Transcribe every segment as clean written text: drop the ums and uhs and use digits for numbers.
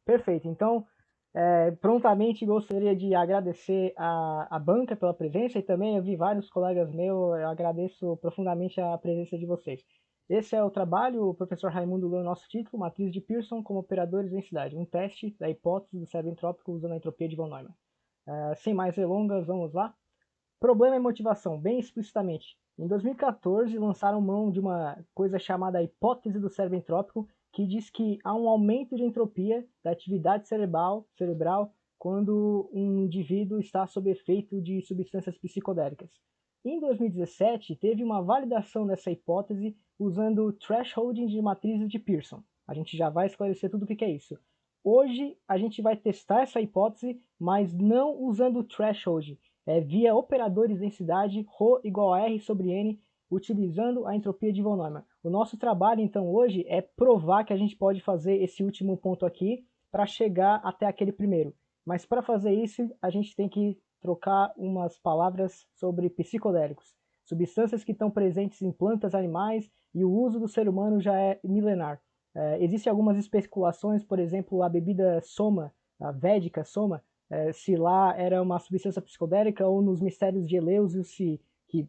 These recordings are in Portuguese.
Perfeito. Então, prontamente gostaria de agradecer a banca pela presença e também eu vi vários colegas meus, eu agradeço profundamente a presença de vocês. Esse é o trabalho, o professor Raimundo leu o nosso título, Matriz de Pearson como operadores em densidade, um teste da hipótese do cérebro entrópico usando a entropia de von Neumann. Sem mais delongas, vamos lá. Problema e motivação, bem explicitamente. Em 2014, lançaram mão de uma coisa chamada hipótese do cérebro entrópico, que diz que há um aumento de entropia da atividade cerebral quando um indivíduo está sob efeito de substâncias psicodélicas. Em 2017, teve uma validação dessa hipótese usando o thresholding de matrizes de Pearson. A gente já vai esclarecer tudo o que é isso. Hoje, a gente vai testar essa hipótese, mas não usando o threshold, via operadores de densidade ρ igual a R sobre N, utilizando a entropia de von Neumann. O nosso trabalho, então, hoje é provar que a gente pode fazer esse último ponto aqui para chegar até aquele primeiro. Mas para fazer isso, a gente tem que trocar umas palavras sobre psicodélicos, substâncias que estão presentes em plantas, animais, e o uso do ser humano já é milenar. Existem algumas especulações, por exemplo, a bebida Soma, a védica Soma, se lá era uma substância psicodélica ou nos mistérios de Eleusis, que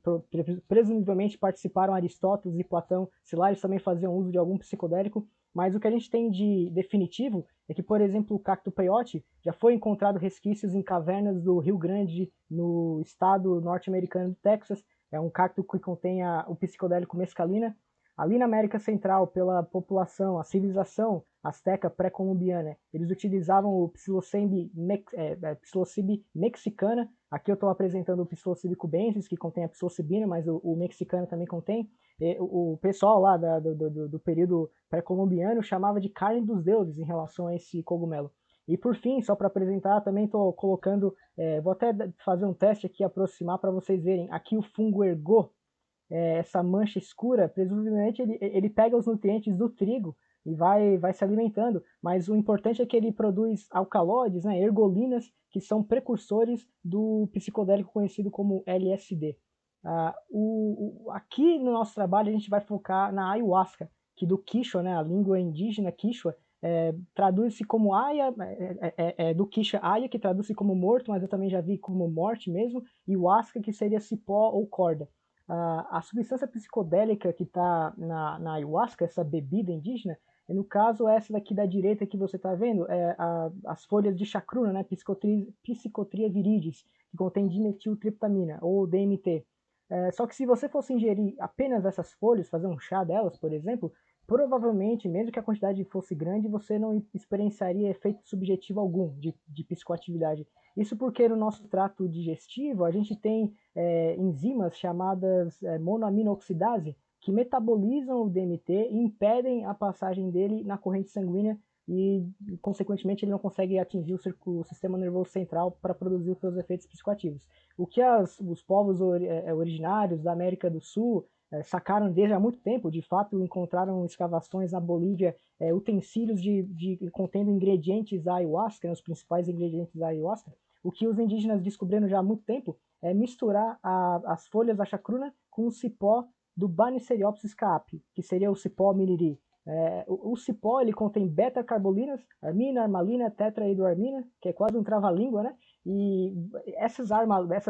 presumivelmente participaram Aristóteles e Platão, se lá eles também faziam uso de algum psicodélico, mas o que a gente tem de definitivo é que, por exemplo, o cacto peyote já foi encontrado resquícios em cavernas do Rio Grande, no estado norte-americano do Texas, é um cacto que contém o psicodélico mescalina. Ali na América Central, pela população, a civilização asteca pré-colombiana, eles utilizavam o psilocybe mexicana. Aqui eu estou apresentando o psilocybe cubensis, que contém a psilocibina, mas o mexicano também contém. O pessoal lá do período pré-colombiano chamava de carne dos deuses em relação a esse cogumelo. E por fim, só para apresentar, também estou colocando, vou até fazer um teste aqui, aproximar para vocês verem, aqui o fungo ergot, essa mancha escura, presumivelmente ele pega os nutrientes do trigo e vai se alimentando, mas o importante é que ele produz alcaloides, né, ergolinas, que são precursores do psicodélico conhecido como LSD. Aqui no nosso trabalho a gente vai focar na ayahuasca, que do Quichua, né, a língua indígena Quichua, traduz-se como aya, do Quichua aya, que traduz-se como morto, mas eu também já vi como morte mesmo, e huasca, que seria cipó ou corda. A substância psicodélica que está na ayahuasca, essa bebida indígena, no caso essa daqui da direita que você está vendo, as folhas de chacruna, né, Psychotria viridis, que contém dimetiltriptamina, ou DMT. Só que se você fosse ingerir apenas essas folhas, fazer um chá delas, por exemplo, provavelmente, mesmo que a quantidade fosse grande, você não experienciaria efeito subjetivo algum de psicoatividade. Isso porque no nosso trato digestivo a gente tem enzimas chamadas monoaminoxidase que metabolizam o DMT e impedem a passagem dele na corrente sanguínea e, consequentemente, ele não consegue atingir o sistema nervoso central para produzir os seus efeitos psicoativos. O que os povos originários da América do Sul sacaram desde há muito tempo, de fato encontraram escavações na Bolívia, utensílios contendo ingredientes da ayahuasca, né, os principais ingredientes da ayahuasca. O que os indígenas descobriram já há muito tempo é misturar as folhas da chacruna com o cipó do Banisteriopsis caapi, que seria o cipó miriri. O cipó ele contém beta-carbolinas, armina, armalina, tetrahidroarmina, que é quase um trava-língua, né? E essas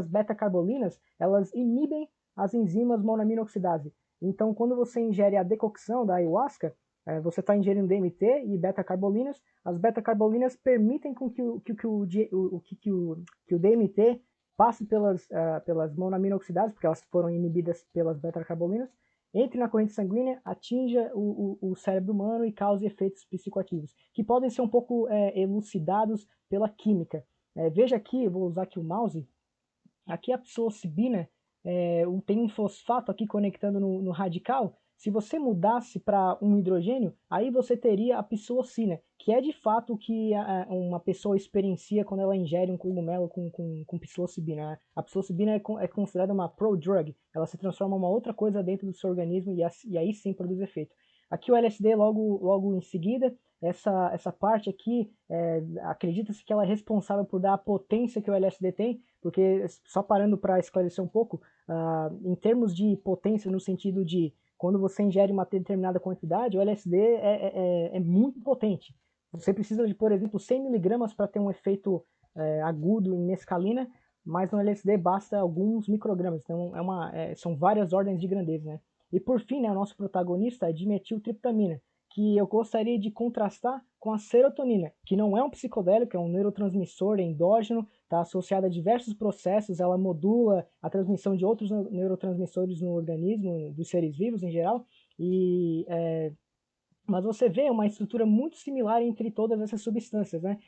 beta-carbolinas, elas inibem as enzimas monoaminoxidase. Então, quando você ingere a decocção da ayahuasca, você está ingerindo DMT e beta-carbolinas. As beta-carbolinas permitem com que o DMT passe pelas monoaminoxidases, porque elas foram inibidas pelas beta-carbolinas, entre na corrente sanguínea, atinja o cérebro humano e cause efeitos psicoativos, que podem ser um pouco elucidados pela química. Veja aqui, vou usar aqui o mouse, aqui a psilocibina, tem um fosfato aqui conectando no radical. Se você mudasse para um hidrogênio, aí você teria a psilocina, que é de fato o que uma pessoa experiencia quando ela ingere um cogumelo com psilocibina. Né? A psilocibina é considerada uma prodrug, ela se transforma em uma outra coisa dentro do seu organismo e aí sim produz efeito. Aqui o LSD logo em seguida, essa parte aqui, acredita-se que ela é responsável por dar a potência que o LSD tem, porque só parando para esclarecer um pouco, em termos de potência no sentido de quando você ingere uma determinada quantidade, o LSD é muito potente. Você precisa de, por exemplo, 100 miligramas para ter um efeito agudo em mescalina, mas no LSD basta alguns microgramas, então são várias ordens de grandeza, né? E por fim, né, o nosso protagonista é dimetiltriptamina, que eu gostaria de contrastar com a serotonina, que não é um psicodélico, é um neurotransmissor endógeno, está associado a diversos processos, ela modula a transmissão de outros neurotransmissores no organismo, dos seres vivos em geral, e mas você vê uma estrutura muito similar entre todas essas substâncias, né?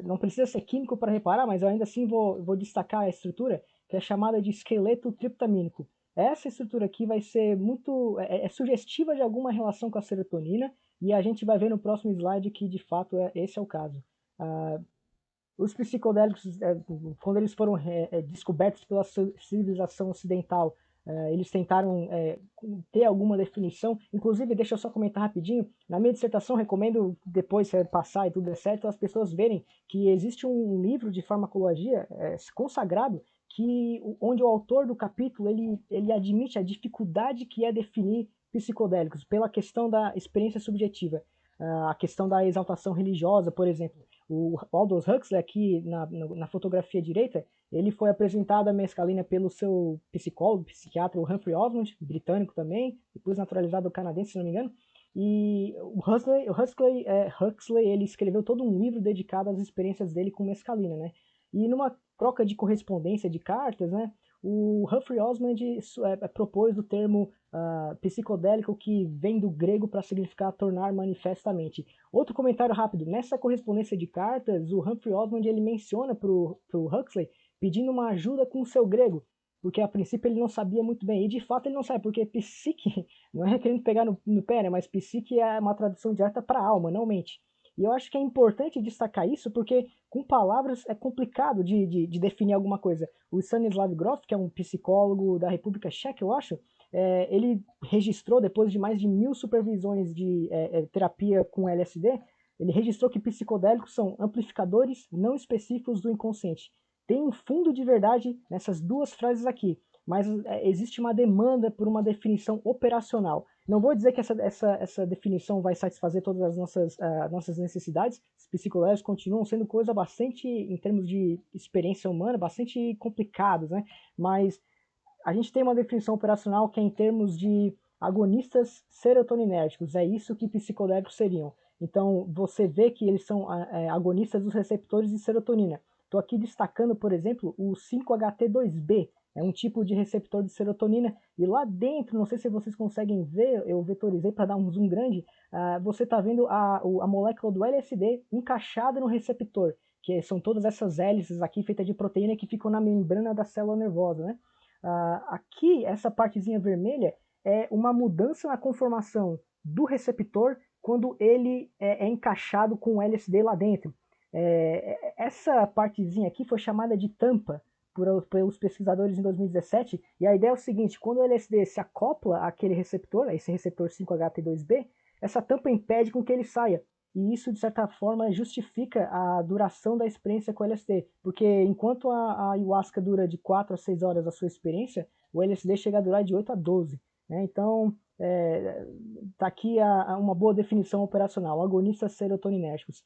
Não precisa ser químico para reparar, mas eu ainda assim vou destacar a estrutura, que é chamada de esqueleto triptamínico. Essa estrutura aqui vai ser muito sugestiva de alguma relação com a serotonina, e a gente vai ver no próximo slide que de fato esse é o caso. Os psicodélicos, quando eles foram descobertos pela civilização ocidental, eles tentaram ter alguma definição. Inclusive, deixa eu só comentar rapidinho, na minha dissertação recomendo, depois se passar e tudo é certo, as pessoas verem que existe um livro de farmacologia consagrado, onde o autor do capítulo ele admite a dificuldade que é definir psicodélicos pela questão da experiência subjetiva, a questão da exaltação religiosa, por exemplo. O Aldous Huxley, aqui na fotografia direita, ele foi apresentado a mescalina pelo seu psicólogo, psiquiatra, o Humphrey Osmond, britânico também, depois naturalizado canadense, se não me engano. E Huxley, ele escreveu todo um livro dedicado às experiências dele com mescalina, né? E numa troca de correspondência de cartas, né, o Humphrey Osmond propôs o termo psicodélico, que vem do grego para significar tornar manifestamente. Outro comentário rápido, nessa correspondência de cartas, o Humphrey Osmond ele menciona para o Huxley pedindo uma ajuda com o seu grego, porque a princípio ele não sabia muito bem, e de fato ele não sabe, porque psique, não é querendo pegar no pé, né, mas psique é uma tradução direta para alma, não mente. E eu acho que é importante destacar isso, porque com palavras é complicado de definir alguma coisa. O Stanislav Grof, que é um psicólogo da República Tcheca, eu acho, ele registrou, depois de mais de 1000 supervisões de terapia com LSD, ele registrou que psicodélicos são amplificadores não específicos do inconsciente. Tem um fundo de verdade nessas duas frases aqui, mas existe uma demanda por uma definição operacional. Não vou dizer que essa definição vai satisfazer todas as nossas necessidades. Os psicodélicos continuam sendo coisa bastante, em termos de experiência humana, bastante complicados, né? Mas a gente tem uma definição operacional que é em termos de agonistas serotoninérgicos. É isso que psicodélicos seriam. Então, você vê que eles são agonistas dos receptores de serotonina. Estou aqui destacando, por exemplo, o 5-HT2B. É um tipo de receptor de serotonina. E lá dentro, não sei se vocês conseguem ver, eu vetorizei para dar um zoom grande, você está vendo a molécula do LSD encaixada no receptor, que são todas essas hélices aqui feitas de proteína que ficam na membrana da célula nervosa, né? Aqui, essa partezinha vermelha é uma mudança na conformação do receptor quando ele é encaixado com o LSD lá dentro. Essa partezinha aqui foi chamada de tampa pelos pesquisadores em 2017, e a ideia é o seguinte: quando o LSD se acopla àquele receptor, a esse receptor 5-HT2B, essa tampa impede com que ele saia. E isso, de certa forma, justifica a duração da experiência com o LSD, porque enquanto a ayahuasca dura de 4 a 6 horas a sua experiência, o LSD chega a durar de 8 a 12. Né? Então, tá aqui uma boa definição operacional: agonistas serotoninérgicos.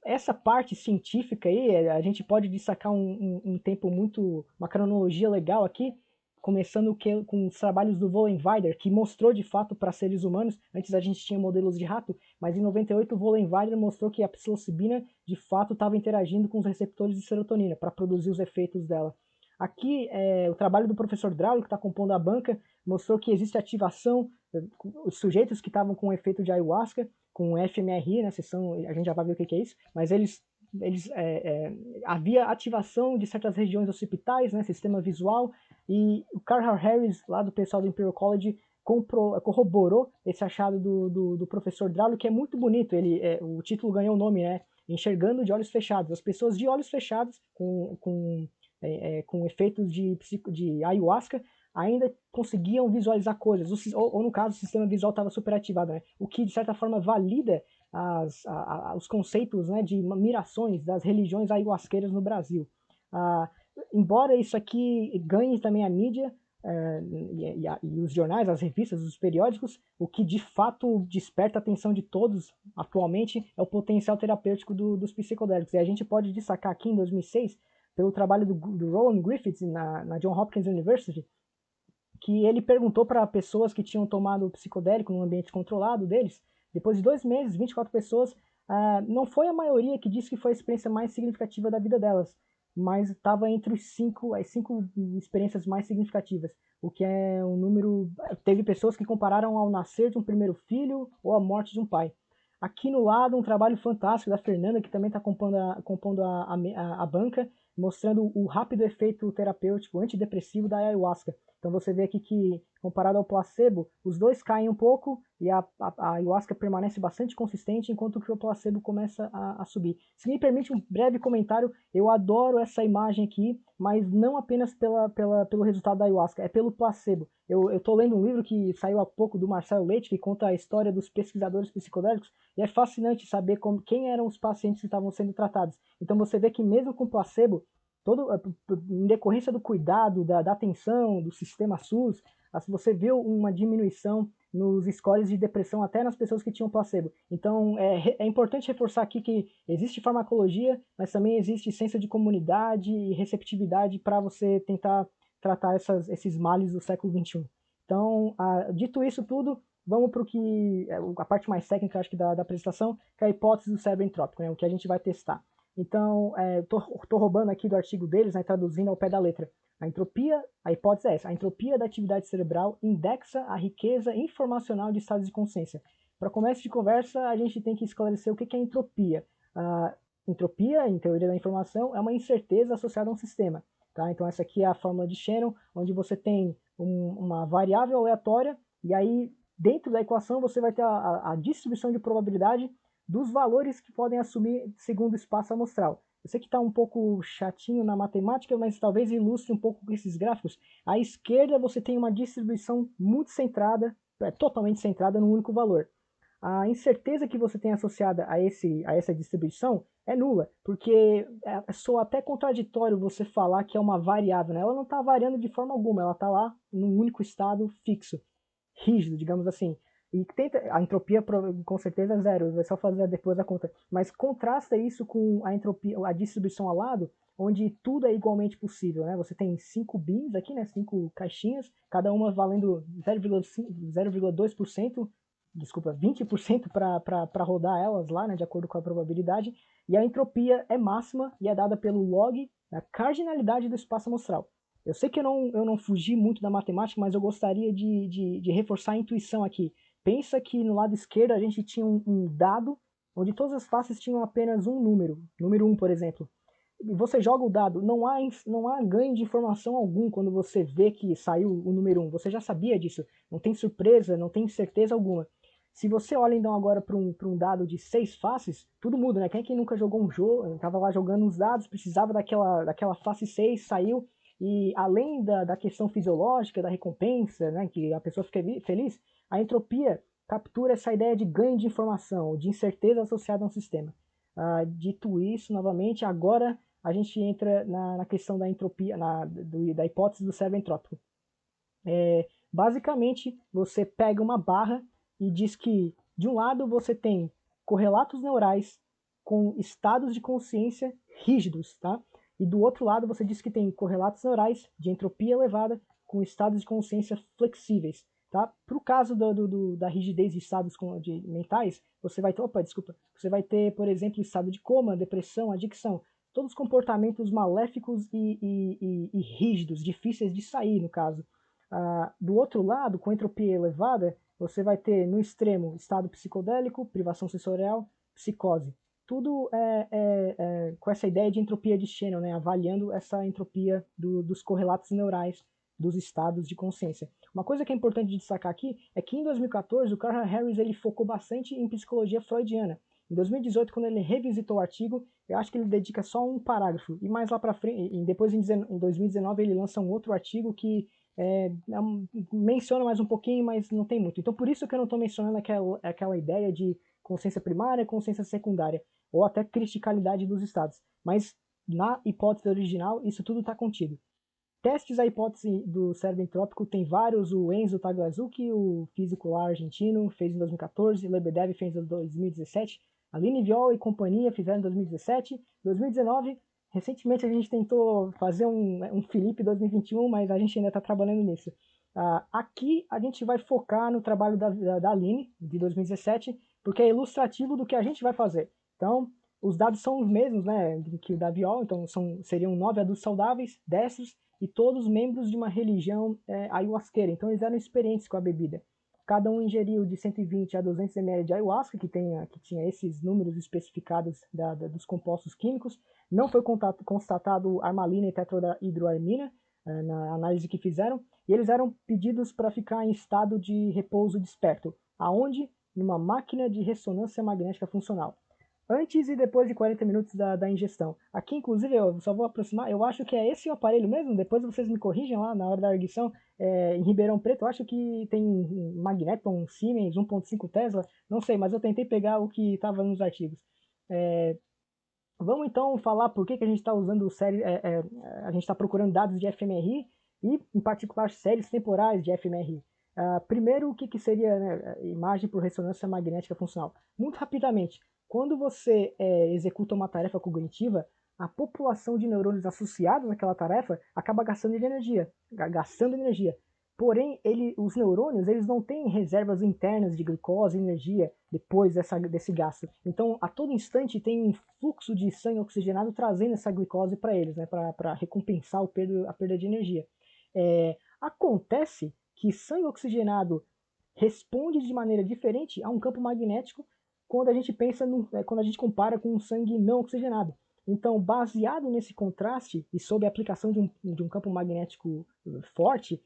Essa parte científica aí, a gente pode destacar um tempo muito, uma cronologia legal aqui, começando com os trabalhos do Vollenweider, que mostrou de fato para seres humanos. Antes a gente tinha modelos de rato, mas em 98 o Vollenweider mostrou que a psilocibina de fato estava interagindo com os receptores de serotonina para produzir os efeitos dela. Aqui, o trabalho do professor Draulio, que está compondo a banca, mostrou que existe ativação, os sujeitos que estavam com efeito de ayahuasca, com fMRI, né, a gente já vai ver o que é isso, mas havia ativação de certas regiões occipitais, né, sistema visual, e o Carl Harris, lá do pessoal do Imperial College, corroborou esse achado do professor Draulio, que é muito bonito. O título ganhou o nome, né, Enxergando de Olhos Fechados. As pessoas de olhos fechados, com efeitos de ayahuasca, ainda conseguiam visualizar coisas, ou no caso o sistema visual estava superativado, né? O que de certa forma valida os conceitos, né, de mirações das religiões ayahuasqueiras no Brasil. Embora isso aqui ganhe também a mídia, e os jornais, as revistas, os periódicos, o que de fato desperta a atenção de todos atualmente é o potencial terapêutico dos psicodélicos. E a gente pode destacar aqui em 2006, pelo trabalho do Roland Griffiths na Johns Hopkins University, que ele perguntou para pessoas que tinham tomado psicodélico num ambiente controlado deles, depois de 2 meses, 24 pessoas, não foi a maioria que disse que foi a experiência mais significativa da vida delas, mas estava entre as cinco experiências mais significativas, o que é um número... Teve pessoas que compararam ao nascer de um primeiro filho ou a morte de um pai. Aqui no lado, um trabalho fantástico da Fernanda, que também está compondo a banca, mostrando o rápido efeito terapêutico antidepressivo da ayahuasca. Então você vê aqui que, comparado ao placebo, os dois caem um pouco e a ayahuasca permanece bastante consistente, enquanto que o placebo começa a subir. Se me permite um breve comentário, eu adoro essa imagem aqui, mas não apenas pelo resultado da ayahuasca, é pelo placebo. Eu estou lendo um livro que saiu há pouco do Marcelo Leite, que conta a história dos pesquisadores psicodélicos, e é fascinante saber quem eram os pacientes que estavam sendo tratados. Então você vê que mesmo com placebo, em decorrência do cuidado, da atenção, do sistema SUS, você viu uma diminuição nos scores de depressão até nas pessoas que tinham placebo. Então é importante reforçar aqui que existe farmacologia, mas também existe senso de comunidade e receptividade para você tentar tratar esses males do século XXI. Então, dito isso tudo, vamos para a parte mais técnica, acho que da apresentação, que é a hipótese do cérebro entrópico, né, o que a gente vai testar. Então, estou roubando aqui do artigo deles, né, traduzindo ao pé da letra. A hipótese é essa: a entropia da atividade cerebral indexa a riqueza informacional de estados de consciência. Para começo de conversa, a gente tem que esclarecer o que é entropia. Entropia, em teoria da informação, é uma incerteza associada a um sistema. Tá? Então essa aqui é a fórmula de Shannon, onde você tem uma variável aleatória, e aí dentro da equação você vai ter a distribuição de probabilidade dos valores que podem assumir segundo o espaço amostral. Eu sei que está um pouco chatinho na matemática, mas talvez ilustre um pouco com esses gráficos. À esquerda você tem uma distribuição muito centrada, totalmente centrada num único valor. A incerteza que você tem associada a essa distribuição é nula, porque soa até contraditório você falar que é uma variável, né? Ela não está variando de forma alguma, ela está lá num único estado fixo, rígido, digamos assim. E a entropia com certeza é zero, vai só fazer depois a conta. Mas contrasta isso com a entropia, a distribuição ao lado, onde tudo é igualmente possível, né? Você tem 5 bins aqui, né? 5 caixinhas, cada uma valendo 0,2%, desculpa, 20% para rodar elas lá, né? De acordo com a probabilidade. E a entropia é máxima e é dada pelo log da cardinalidade do espaço amostral. Eu sei que eu não fugi muito da matemática, mas eu gostaria de reforçar a intuição aqui. Pensa que no lado esquerdo a gente tinha um dado onde todas as faces tinham apenas um número 1, por exemplo. E você joga o dado, não há ganho de informação algum quando você vê que saiu o número 1. Você já sabia disso, não tem surpresa, não tem certeza alguma. Se você olha então agora para um dado de 6 faces, tudo muda, né? Quem é que nunca jogou um jogo, estava lá jogando uns dados, precisava daquela face 6, saiu, e além da questão fisiológica, da recompensa, né, que a pessoa fica feliz, a entropia captura essa ideia de ganho de informação, de incerteza associada a um sistema. Dito isso, novamente, agora a gente entra na questão da entropia, da hipótese do cérebro entrópico. Basicamente, você pega uma barra e diz que, de um lado, você tem correlatos neurais com estados de consciência rígidos, tá? E do outro lado, você diz que tem correlatos neurais de entropia elevada com estados de consciência flexíveis, tá? Para o caso da rigidez de estados mentais, você vai ter, por exemplo, estado de coma, depressão, adicção, todos os comportamentos maléficos e rígidos, difíceis de sair, no caso. Do outro lado, com entropia elevada, você vai ter no extremo estado psicodélico, privação sensorial, psicose. Tudo com essa ideia de entropia de Shannon, né? Avaliando essa entropia dos correlatos neurais dos estados de consciência. Uma coisa que é importante de destacar aqui é que em 2014 o Carl Harris ele focou bastante em psicologia freudiana. Em 2018, quando ele revisitou o artigo, eu acho que ele dedica só um parágrafo. E mais lá para frente, depois em 2019 ele lança um outro artigo que menciona mais um pouquinho, mas não tem muito. Então por isso que eu não estou mencionando aquela ideia de consciência primária, consciência secundária, ou até criticalidade dos estados. Mas na hipótese original, isso tudo está contido. testes à hipótese do cérebro entrópico tem vários, o Enzo Tagliazucchi, o físico lá argentino, fez em 2014, Lebedev fez em 2017, Aline Viol e companhia fizeram em 2017, 2019, recentemente a gente tentou fazer um Felipe 2021, mas a gente ainda está trabalhando nisso. Aqui a gente vai focar no trabalho da Aline, de 2017, porque é ilustrativo do que a gente vai fazer. Então, os dados são os mesmos, né, que o da Viol, então seriam 9 adultos saudáveis, destros, e todos membros de uma religião ayahuasqueira. Então, eles eram experientes com a bebida. Cada um ingeriu de 120 a 200 ml de ayahuasca, que tinha esses números especificados dos compostos químicos. Não foi constatado armalina e tetrahidroarmina na análise que fizeram. E eles eram pedidos para ficar em estado de repouso desperto. Aonde? Numa máquina de ressonância magnética funcional. Antes e depois de 40 minutos da ingestão. Aqui, inclusive, eu só vou aproximar, eu acho que é esse o aparelho mesmo, depois vocês me corrigem lá na hora da arguição, em Ribeirão Preto, eu acho que tem Magneton, Siemens, 1.5 Tesla, não sei, mas eu tentei pegar o que estava nos artigos. Vamos então falar por que a gente está usando a gente está procurando dados de fMRI e, em particular, séries temporais de fMRI. Primeiro, o que seria, né, imagem por ressonância magnética funcional? Muito rapidamente, quando você executa uma tarefa cognitiva, a população de neurônios associados àquela tarefa acaba gastando energia. Porém, os neurônios eles não têm reservas internas de glicose e energia depois desse gasto. Então, a todo instante tem um fluxo de sangue oxigenado trazendo essa glicose para eles, né, para recompensar a perda de energia. Acontece que sangue oxigenado responde de maneira diferente a um campo magnético quando a gente quando a gente compara com um sangue não oxigenado. Então, baseado nesse contraste e sob a aplicação de um campo magnético forte,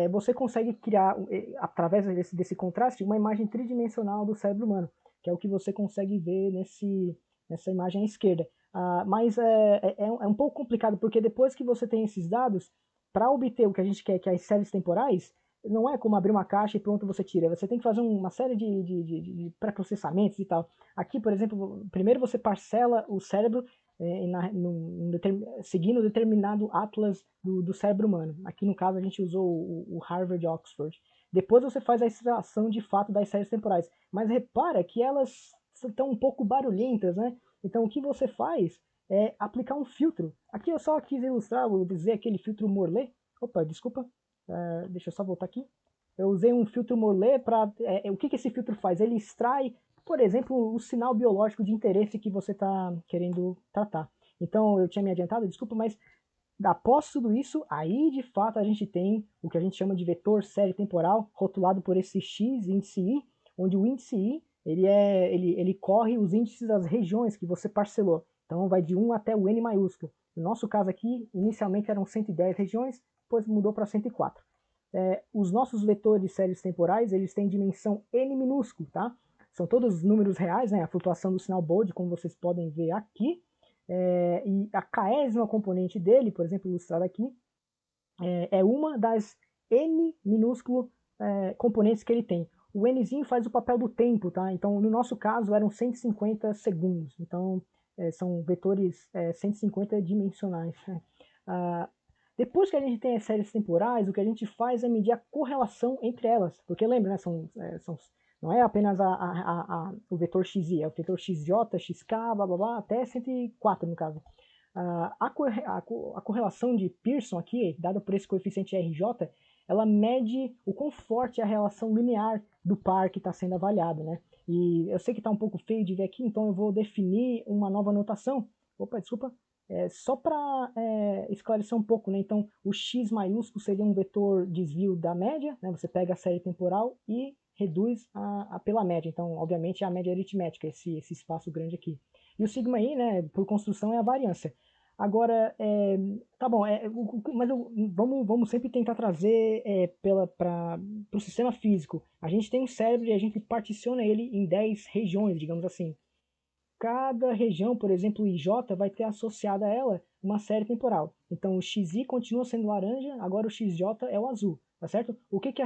você consegue criar, através desse contraste, uma imagem tridimensional do cérebro humano, que é o que você consegue ver nessa imagem à esquerda. Mas é um pouco complicado, porque depois que você tem esses dados, para obter o que a gente quer, que é as séries temporais, não é como abrir uma caixa e pronto, você tira. Você tem que fazer uma série de pré-processamentos e tal. Aqui, por exemplo, primeiro você parcela o cérebro seguindo determinado atlas do cérebro humano. Aqui, no caso, a gente usou o Harvard Oxford. Depois você faz a extração de fato das séries temporais. Mas repara que elas estão um pouco barulhentas, né? Então, o que você faz é aplicar um filtro. Aqui eu só quis ilustrar, vou dizer aquele filtro Morlet. Opa, desculpa. Deixa eu só voltar aqui. Eu usei um filtro Morlet para... o que esse filtro faz? Ele extrai, por exemplo, o sinal biológico de interesse que você está querendo tratar. Então, eu tinha me adiantado, desculpa, mas após tudo isso, aí de fato a gente tem o que a gente chama de vetor série temporal, rotulado por esse X, índice I, onde o índice I ele corre os índices das regiões que você parcelou. Então, vai de 1 até o N maiúsculo. No nosso caso aqui, inicialmente eram 110 regiões, depois mudou para 104. Os nossos vetores de séries temporais, eles têm dimensão N minúsculo, tá? São todos números reais, né? A flutuação do sinal Bode, como vocês podem ver aqui. E a késima componente dele, por exemplo, ilustrada aqui, é uma das N minúsculo componentes que ele tem. O Nzinho faz o papel do tempo, tá? Então, no nosso caso, eram 150 segundos. Então, são vetores 150 dimensionais. Depois que a gente tem as séries temporais, o que a gente faz é medir a correlação entre elas. Porque lembra, né? Não é apenas o vetor xi, é o vetor xj, xk, blá blá blá, até 104 no caso. A correlação de Pearson aqui, dada por esse coeficiente RJ, ela mede o quão forte é a relação linear do par que está sendo avaliado, né? E eu sei que está um pouco feio de ver aqui, então eu vou definir uma nova notação. Opa, desculpa. Só para esclarecer um pouco, né? Então, o x maiúsculo seria um vetor desvio da média, né? Você pega a série temporal e reduz pela média. Então, obviamente, é a média aritmética, esse espaço grande aqui. E o sigma i, né, por construção, é a variância. Agora, tá bom, mas vamos sempre tentar trazer para o sistema físico. A gente tem um cérebro e a gente particiona ele em 10 regiões, digamos assim. Cada região, por exemplo, o IJ, vai ter associada a ela uma série temporal. Então, o XI continua sendo laranja, agora o XJ é o azul, tá certo? O que é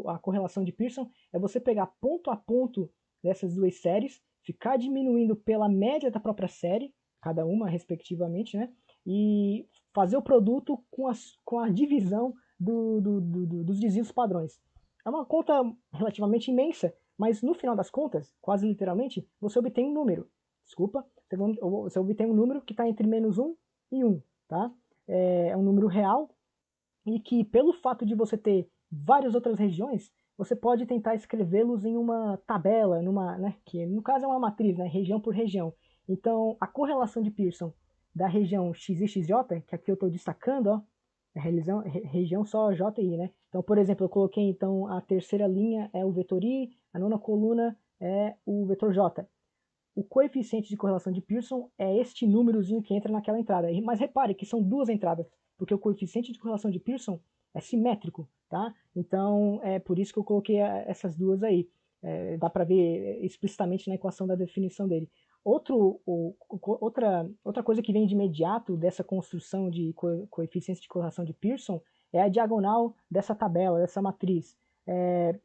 a correlação de Pearson? É você pegar ponto a ponto dessas duas séries, ficar diminuindo pela média da própria série, cada uma respectivamente, né? e fazer o produto com a divisão dos desvios padrões. É uma conta relativamente imensa, mas no final das contas, quase literalmente, você obtém um número. Desculpa, você obtém um número que está entre -1 e 1, tá? É um número real e que, pelo fato de você ter várias outras regiões, você pode tentar escrevê-los em uma tabela, né, que no caso é uma matriz, né, região por região. Então, a correlação de Pearson da região x e xj, que aqui eu estou destacando, ó, é região só j e i, né? Então, por exemplo, eu coloquei então a terceira linha é o vetor i, a nona coluna é o vetor j. O coeficiente de correlação de Pearson é este númerozinho que entra naquela entrada. Mas repare que são duas entradas, porque o coeficiente de correlação de Pearson é simétrico, tá? Então é por isso que eu coloquei essas duas aí. Dá para ver explicitamente na equação da definição dele. Outra coisa que vem de imediato dessa construção de coeficiente de correlação de Pearson é a diagonal dessa tabela, dessa matriz.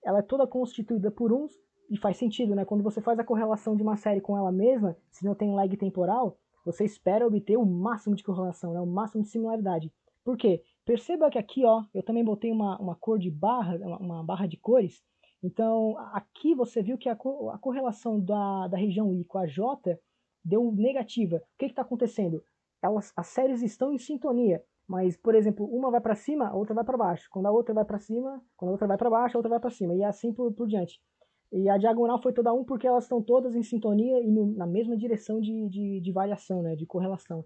Ela é toda constituída por uns, e faz sentido, né? Quando você faz a correlação de uma série com ela mesma, se não tem lag temporal, você espera obter o máximo de correlação, né? O máximo de similaridade. Por quê? Perceba que aqui, ó, eu também botei uma cor de barra, uma barra de cores. Então, aqui você viu que a correlação da região I com a J deu negativa. O que está acontecendo? As séries estão em sintonia, mas, por exemplo, uma vai para cima, a outra vai para baixo. Quando a outra vai para cima, quando a outra vai para baixo, a outra vai para cima. E assim por diante. E a diagonal foi toda 1 porque elas estão todas em sintonia e na mesma direção de variação, né, de correlação.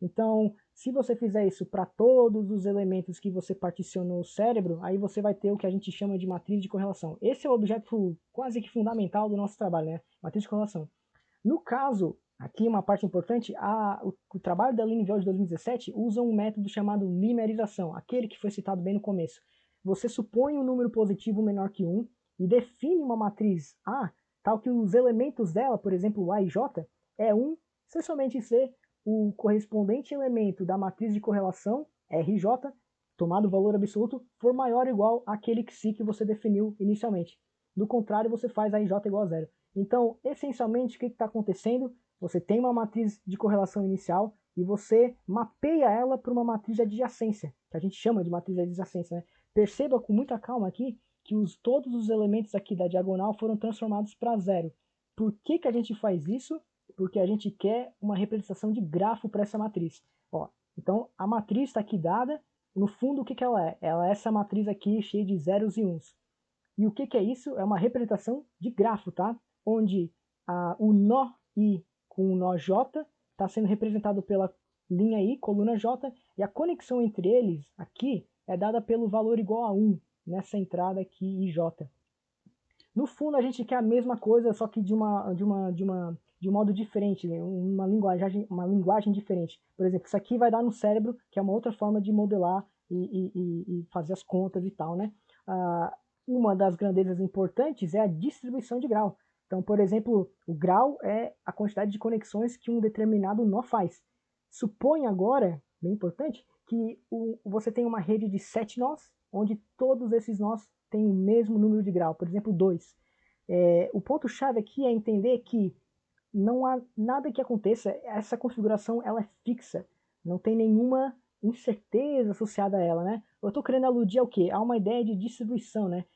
Então, se você fizer isso para todos os elementos que você particionou o cérebro, aí você vai ter o que a gente chama de matriz de correlação. Esse é o objeto quase que fundamental do nosso trabalho, né? Matriz de correlação. No caso, aqui uma parte importante, o trabalho da Linviol de 2017 usa um método chamado limerização, aquele que foi citado bem no começo. Você supõe um número positivo menor que 1 e define uma matriz A, tal que os elementos dela, por exemplo, A e J, é 1 se somente C, o correspondente elemento da matriz de correlação, RJ, tomado o valor absoluto, for maior ou igual àquele psi que você definiu inicialmente. Do contrário, você faz AJ igual a zero. Então, essencialmente, o que está acontecendo? Você tem uma matriz de correlação inicial e você mapeia ela para uma matriz de adjacência, que a gente chama de matriz de adjacência, né? Perceba com muita calma aqui que todos os elementos aqui da diagonal foram transformados para zero. Por que a gente faz isso? Porque a gente quer uma representação de grafo para essa matriz. Ó, então, a matriz está aqui dada. No fundo, o que ela é? Ela é essa matriz aqui cheia de zeros e uns. E o que é isso? É uma representação de grafo, tá? Onde o nó I com o nó J está sendo representado pela linha I, coluna J, e a conexão entre eles aqui é dada pelo valor igual a 1 nessa entrada aqui IJ. No fundo, a gente quer a mesma coisa, só que de um modo diferente, né? uma linguagem diferente. Por exemplo, isso aqui vai dar no cérebro, que é uma outra forma de modelar e fazer as contas e tal, né? Uma das grandezas importantes é a distribuição de grau. Então, por exemplo, o grau é a quantidade de conexões que um determinado nó faz. Suponha agora, bem importante, que você tem uma rede de 7 nós, onde todos esses nós têm o mesmo número de grau, por exemplo, 2. O ponto-chave aqui é entender que não há nada que aconteça, essa configuração ela é fixa, não tem nenhuma incerteza associada a ela, né? Eu estou querendo aludir ao quê? A uma ideia de distribuição, né?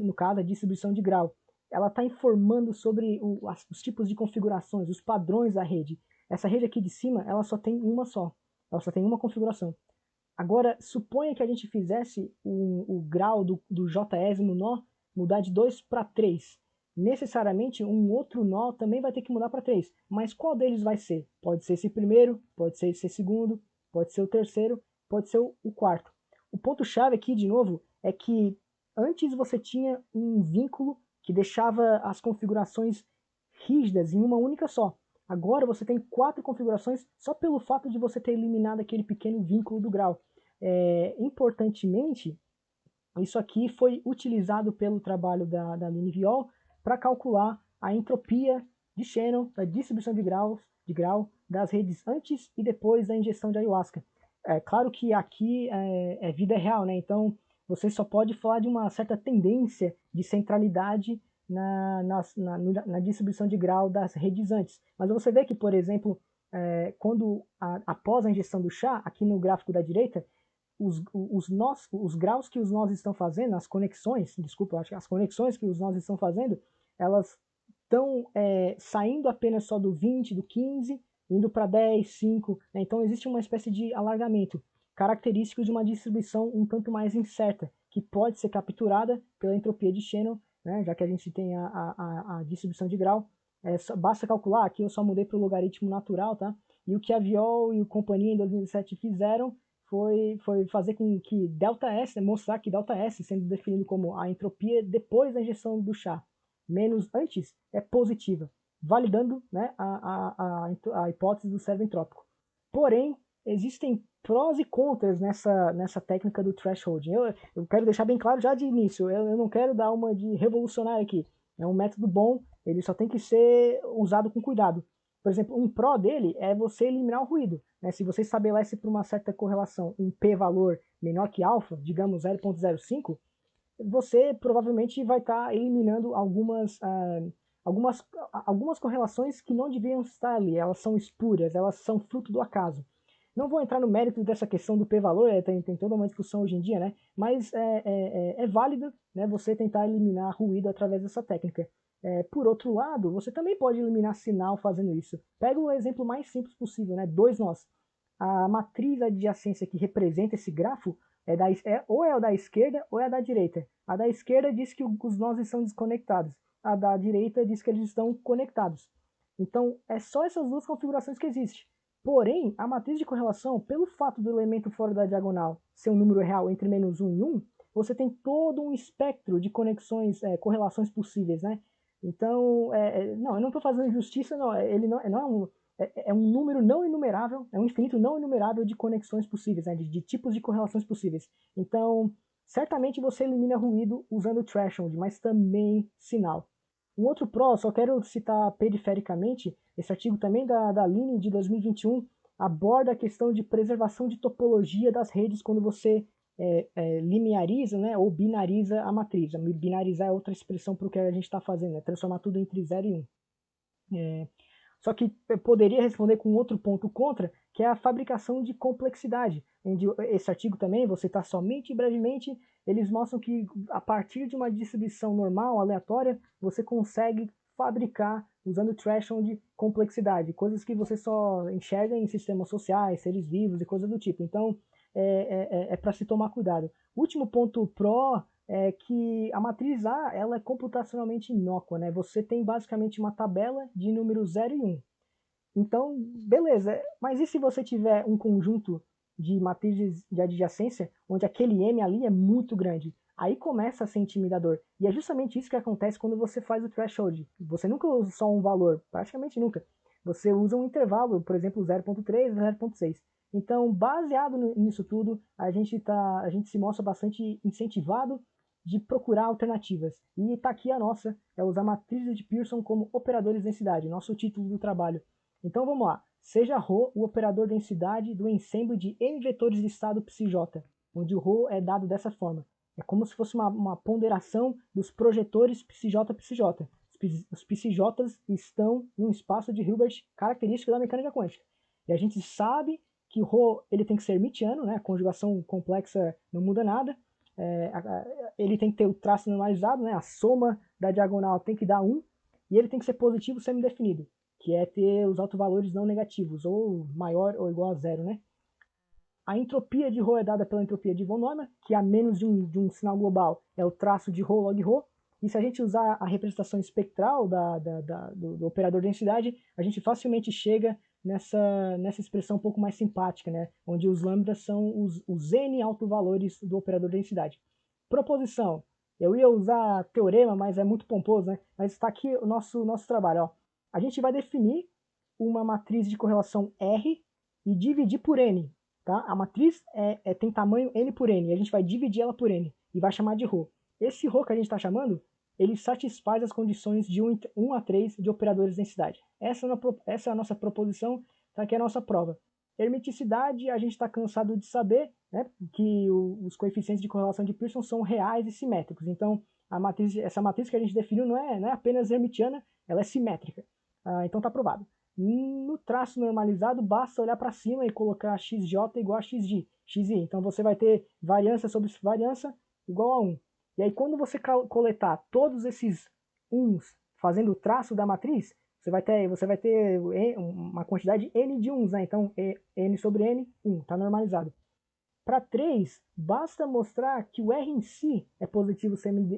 No caso, a distribuição de grau. Ela está informando sobre os tipos de configurações, os padrões da rede. Essa rede aqui de cima, ela só tem uma só. Ela só tem uma configuração. Agora, suponha que a gente fizesse o grau do jésimo nó mudar de 2 para 3. Necessariamente, um outro nó também vai ter que mudar para 3. Mas qual deles vai ser? Pode ser esse primeiro, pode ser esse segundo, pode ser o terceiro, pode ser o quarto. O ponto-chave aqui, de novo, é que antes você tinha um vínculo que deixava as configurações rígidas em uma única só. Agora você tem 4 configurações só pelo fato de você ter eliminado aquele pequeno vínculo do grau. Importantemente, isso aqui foi utilizado pelo trabalho da Linviol para calcular a entropia de Shannon, da distribuição de grau das redes antes e depois da ingestão de ayahuasca. É claro que aqui é vida real, né? Então você só pode falar de uma certa tendência de centralidade na distribuição de grau das redes antes. Mas você vê que, por exemplo, após a injeção do chá, aqui no gráfico da direita, os graus que os nós estão fazendo, as conexões, desculpa, acho que as conexões que os nós estão fazendo, elas estão saindo apenas só do 20, do 15, indo para 10, 5, né? Então existe uma espécie de alargamento, característico de uma distribuição um tanto mais incerta, que pode ser capturada pela entropia de Shannon, né? Já que a gente tem a distribuição de grau, basta calcular, aqui eu só mudei para o logaritmo natural, tá? E o que a Viol e o companhia em 2007 fizeram foi fazer com que ΔS, né, mostrar que ΔS, sendo definido como a entropia depois da injeção do chá, menos antes, é positiva, validando, né, a hipótese do cérebro entrópico. Porém, existem prós e contras nessa técnica do thresholding. Eu quero deixar bem claro já de início, eu não quero dar uma de revolucionário aqui. É um método bom, ele só tem que ser usado com cuidado. Por exemplo, um pró dele é você eliminar o ruído. Né? Se você estabelece para uma certa correlação um p-valor menor que alfa, digamos 0,05, você provavelmente vai estar eliminando algumas correlações que não deviam estar ali. Elas são espúrias, elas são fruto do acaso. Não vou entrar no mérito dessa questão do p-valor, tem toda uma discussão hoje em dia, né? Mas é válido, né, você tentar eliminar ruído através dessa técnica. Por outro lado, você também pode eliminar sinal fazendo isso. Pega o exemplo mais simples possível, né? Dois nós. A matriz adjacência que representa esse grafo ou é a da esquerda ou é a da direita. A da esquerda diz que os nós estão desconectados. A da direita diz que eles estão conectados. Então, é só essas duas configurações que existem. Porém, a matriz de correlação, pelo fato do elemento fora da diagonal ser um número real entre -1 e 1, você tem todo um espectro de conexões, correlações possíveis, né? Então, não, eu não estou fazendo injustiça, não, ele não é um número não enumerável, é um infinito não enumerável de conexões possíveis, né? de tipos de correlações possíveis. Então, certamente você elimina ruído usando threshold, mas também sinal. Um outro pró, só quero citar perifericamente, esse artigo também da Line de 2021 aborda a questão de preservação de topologia das redes quando você lineariza, né, ou binariza a matriz. Binarizar é outra expressão para o que a gente está fazendo, é transformar tudo entre 0 e 1. Só que eu poderia responder com outro ponto contra, que é a fabricação de complexidade. Esse artigo também, vou citar somente brevemente, eles mostram que a partir de uma distribuição normal, aleatória, você consegue fabricar, usando threshold, de complexidade, coisas que você só enxerga em sistemas sociais, seres vivos e coisas do tipo. Então, para se tomar cuidado. O último ponto pró é que a matriz A ela é computacionalmente inócua, né? Você tem basicamente uma tabela de números 0 e 1. Então, beleza, mas e se você tiver um conjunto de matrizes de adjacência, onde aquele M ali é muito grande? Aí começa a ser intimidador. E é justamente isso que acontece quando você faz o threshold. Você nunca usa só um valor, praticamente nunca. Você usa um intervalo, por exemplo, 0.3 ou 0.6. Então, baseado nisso tudo, a gente se mostra bastante incentivado de procurar alternativas. E está aqui a nossa, é usar matrizes de Pearson como operadores de densidade, nosso título do trabalho. Então vamos lá. Seja ρ o operador densidade do ensemble de n vetores de estado psj, onde o ρ é dado dessa forma. É como se fosse uma ponderação dos projetores psj-psj. Os psj's estão num espaço de Hilbert característico da mecânica quântica. E a gente sabe que o ρ ele tem que ser Mittiano, né? A conjugação complexa não muda nada. Ele tem que ter o traço normalizado, né? A soma da diagonal tem que dar 1, e ele tem que ser positivo semi-definido, que é ter os autovalores não negativos, ou maior ou igual a 0, né? A entropia de ρ é dada pela entropia de von Neumann, que a menos de um sinal global é o traço de ρ log ρ, e se a gente usar a representação espectral do operador de densidade, a gente facilmente chega nessa expressão um pouco mais simpática, né? Onde os lambdas são os n autovalores do operador de densidade. Proposição. Eu ia usar teorema, mas é muito pomposo, né? Mas está aqui o nosso trabalho. Ó. A gente vai definir uma matriz de correlação R e dividir por N. Tá? A matriz tem tamanho N por N, e a gente vai dividir ela por N, e vai chamar de ρ. Esse ρ que a gente está chamando, ele satisfaz as condições de 1 a 3 de operadores de densidade. Essa é a nossa proposição, tá? Que é a nossa prova. Hermeticidade, a gente está cansado de saber, né, que os coeficientes de correlação de Pearson são reais e simétricos. Então, essa matriz que a gente definiu não é apenas hermitiana, ela é simétrica. Então está provado. No traço normalizado, basta olhar para cima e colocar xj igual a xi. Então você vai ter variância sobre variância igual a 1. E aí quando você coletar todos esses 1s fazendo o traço da matriz, você vai ter uma quantidade n de 1s, né? Então n sobre n, 1, está normalizado. Para 3, basta mostrar que o R em si é positivo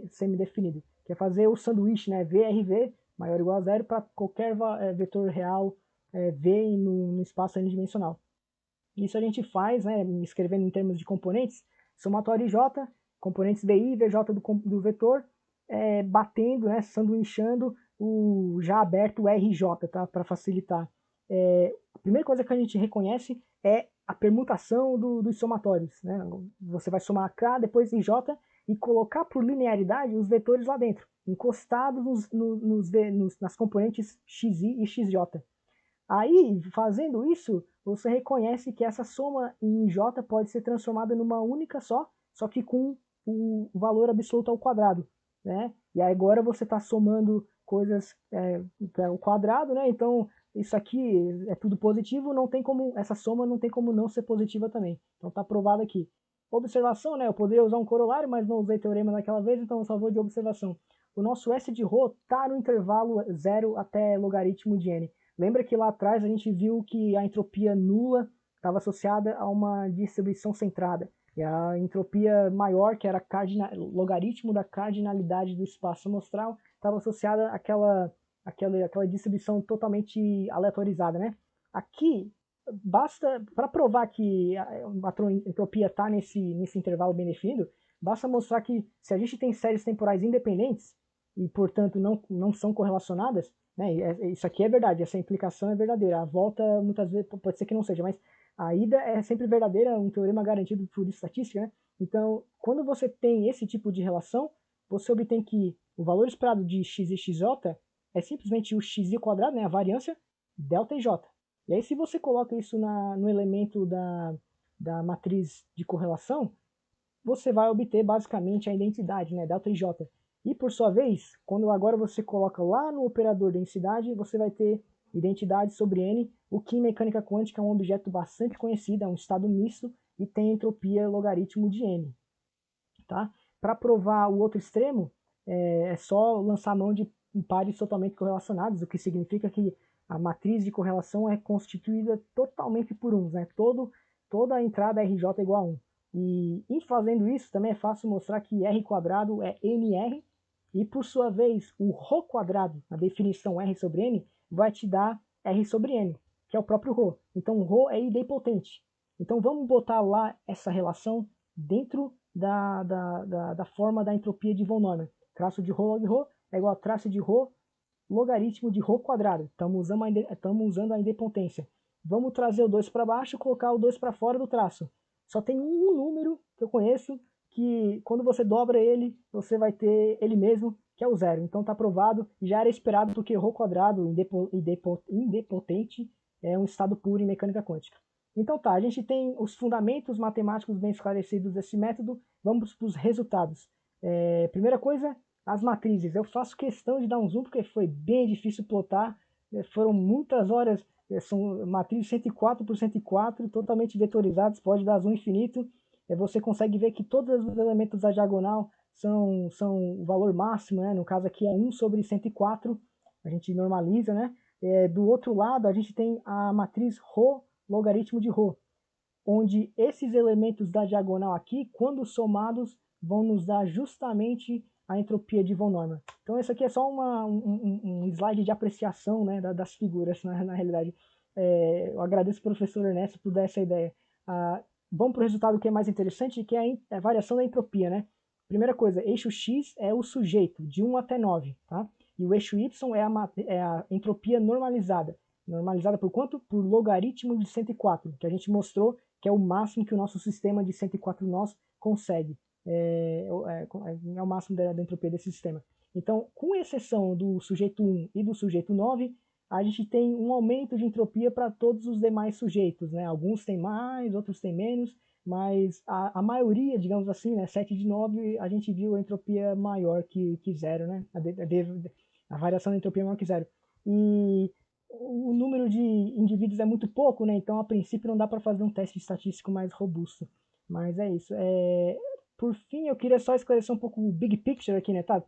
semidefinido, que é fazer o sanduíche, né? VRV maior ou igual a zero para qualquer vetor real V no espaço n-dimensional. Isso a gente faz, né, escrevendo em termos de componentes, somatório J, componentes VI e VJ do vetor, batendo, né, sanduichando o já aberto RJ, tá, para facilitar. A primeira coisa que a gente reconhece é a permutação dos somatórios. Né? Você vai somar K, depois IJ, e colocar por linearidade os vetores lá dentro, encostados nas componentes XI e XJ. Aí, fazendo isso, você reconhece que essa soma em J pode ser transformada numa única só que com o valor absoluto ao quadrado. Né? E aí agora você está somando coisas ao quadrado, né? Então isso aqui é tudo positivo, não tem como, essa soma não tem como não ser positiva também. Então está provado aqui. Observação, né? Eu poderia usar um corolário, mas não usei teorema naquela vez, então eu só vou de observação. O nosso S de ρ está no intervalo 0 até logaritmo de n. Lembra que lá atrás a gente viu que a entropia nula estava associada a uma distribuição centrada. E a entropia maior, que era logaritmo da cardinalidade do espaço amostral, estava associada àquela distribuição totalmente aleatorizada, né? Aqui, basta, para provar que a entropia está nesse intervalo bem definido, basta mostrar que se a gente tem séries temporais independentes, e portanto não são correlacionadas, né? Isso aqui é verdade, essa implicação é verdadeira. A volta muitas vezes pode ser que não seja, mas a ida é sempre verdadeira, um teorema garantido por estatística, né? Então, quando você tem esse tipo de relação, você obtém que o valor esperado de x e xj é simplesmente o xi quadrado, né, a variância, delta e j. E aí, se você coloca isso no elemento da matriz de correlação, você vai obter basicamente a identidade, né, delta e j. E por sua vez, quando agora você coloca lá no operador densidade, você vai ter identidade sobre n, o que em mecânica quântica é um objeto bastante conhecido, é um estado misto e tem entropia logaritmo de n. Tá? Para provar o outro extremo, é só lançar a mão de pares totalmente correlacionados, o que significa que a matriz de correlação é constituída totalmente por 1, né? Toda a entrada RJ é igual a 1. E em fazendo isso, também é fácil mostrar que R quadrado é NR, e por sua vez, o ρ quadrado, a definição R sobre N, vai te dar R sobre N, que é o próprio ρ. Então, o ρ é idempotente. Então, vamos botar lá essa relação dentro da forma da entropia de von Neumann. Traço de ρ log ρ é igual a traço de ρ logaritmo de ρ quadrado. Estamos usando a idempotência. Vamos trazer o 2 para baixo e colocar o 2 para fora do traço. Só tem um número que eu conheço que quando você dobra ele, você vai ter ele mesmo, que é o zero. Então está provado, já era esperado porque ρ quadrado idempotente é um estado puro em mecânica quântica. Então tá, a gente tem os fundamentos matemáticos bem esclarecidos desse método, vamos para os resultados. Primeira coisa, as matrizes. Eu faço questão de dar um zoom porque foi bem difícil plotar, foram muitas horas, são matrizes 104 por 104, totalmente vetorizadas, pode dar zoom infinito. Você consegue ver que todos os elementos da diagonal são o valor máximo, né? No caso aqui é 1 sobre 104, a gente normaliza, né? Do outro lado, a gente tem a matriz ρ logaritmo de ρ, onde esses elementos da diagonal aqui, quando somados, vão nos dar justamente a entropia de von Neumann. Então esse aqui é só um slide de apreciação, né, das figuras, na realidade. Eu agradeço ao professor Ernesto por dar essa ideia. Vamos para o resultado que é mais interessante, que é a variação da entropia. Né? Primeira coisa, eixo X é o sujeito, de 1 até 9. Tá? E o eixo Y é a entropia normalizada. Normalizada por quanto? Por logaritmo de 104, que a gente mostrou que é o máximo que o nosso sistema de 104 nós consegue. É o máximo da entropia desse sistema. Então, com exceção do sujeito 1 e do sujeito 9, a gente tem um aumento de entropia para todos os demais sujeitos. Né? Alguns têm mais, outros têm menos, mas a maioria, digamos assim, né, 7 de 9, a gente viu a entropia maior que zero, né? A variação da entropia é maior que zero. E o número de indivíduos é muito pouco, né? Então, a princípio, não dá para fazer um teste estatístico mais robusto. Mas é isso. Por fim, eu queria só esclarecer um pouco o big picture aqui, né? Tá,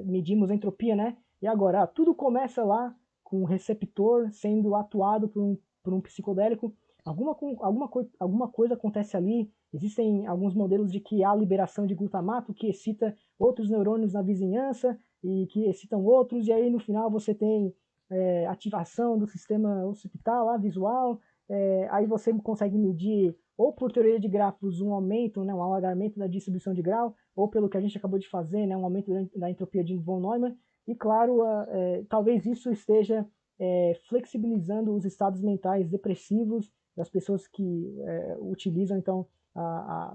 medimos a entropia, né? E agora, tudo começa lá com o receptor sendo atuado por um psicodélico. Alguma coisa acontece ali. Existem alguns modelos de que há liberação de glutamato que excita outros neurônios na vizinhança e que excitam outros, e aí no final você tem ativação do sistema occipital lá, visual, aí você consegue medir ou por teoria de grafos um aumento, né, um alargamento da distribuição de grau, ou pelo que a gente acabou de fazer, né, um aumento da entropia de von Neumann, e claro, talvez isso esteja flexibilizando os estados mentais depressivos das pessoas que utilizam então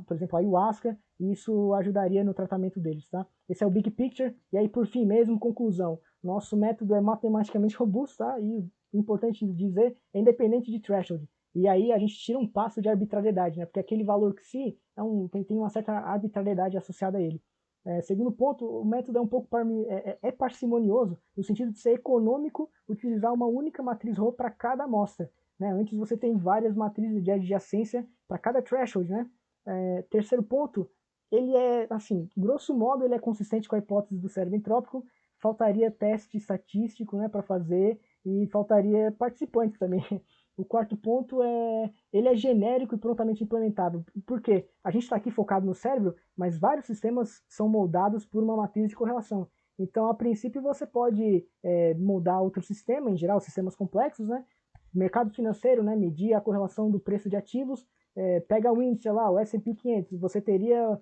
por exemplo, a ayahuasca, e isso ajudaria no tratamento deles, tá? Esse é o big picture, e aí por fim mesmo, conclusão, nosso método é matematicamente robusto, tá? E importante dizer, é independente de threshold. E aí a gente tira um passo de arbitrariedade, né? Porque aquele valor que se tem uma certa arbitrariedade associada a ele. Segundo ponto, o método é um pouco parcimonioso, no sentido de ser econômico utilizar uma única matriz Rho para cada amostra. Né? Antes você tem várias matrizes de adjacência para cada threshold. Né? Terceiro ponto, ele é, assim, grosso modo, ele é consistente com a hipótese do cérebro entrópico, faltaria teste estatístico, né, para fazer, e faltaria participantes também. O quarto ponto ele é genérico e prontamente implementável. Por quê? A gente está aqui focado no cérebro, mas vários sistemas são moldados por uma matriz de correlação. Então, a princípio, você pode moldar outro sistema, em geral, sistemas complexos, né? Mercado financeiro, né? Medir a correlação do preço de ativos, pega o índice lá, o S&P 500, você teria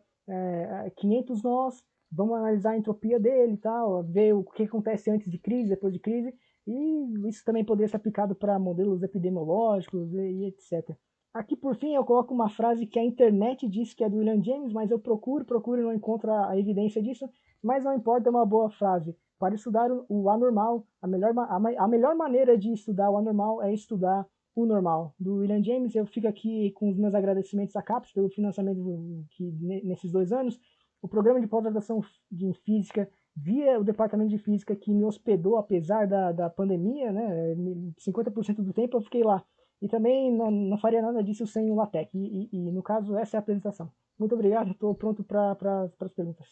500 nós, vamos analisar a entropia dele e tal, ver o que acontece antes de crise, depois de crise, e isso também poderia ser aplicado para modelos epidemiológicos e etc. Aqui, por fim, eu coloco uma frase que a internet diz que é do William James, mas eu procuro e não encontro a evidência disso, mas não importa, é uma boa frase. Para estudar o anormal, a melhor maneira de estudar o anormal é estudar o normal. Do William James, eu fico aqui com os meus agradecimentos à CAPES pelo financiamento nesses 2 anos. O programa de pós-graduação em física via o departamento de física que me hospedou apesar da pandemia, né? 50% do tempo eu fiquei lá. E também não faria nada disso sem o LaTeX. No caso, essa é a apresentação. Muito obrigado, estou pronto para as perguntas.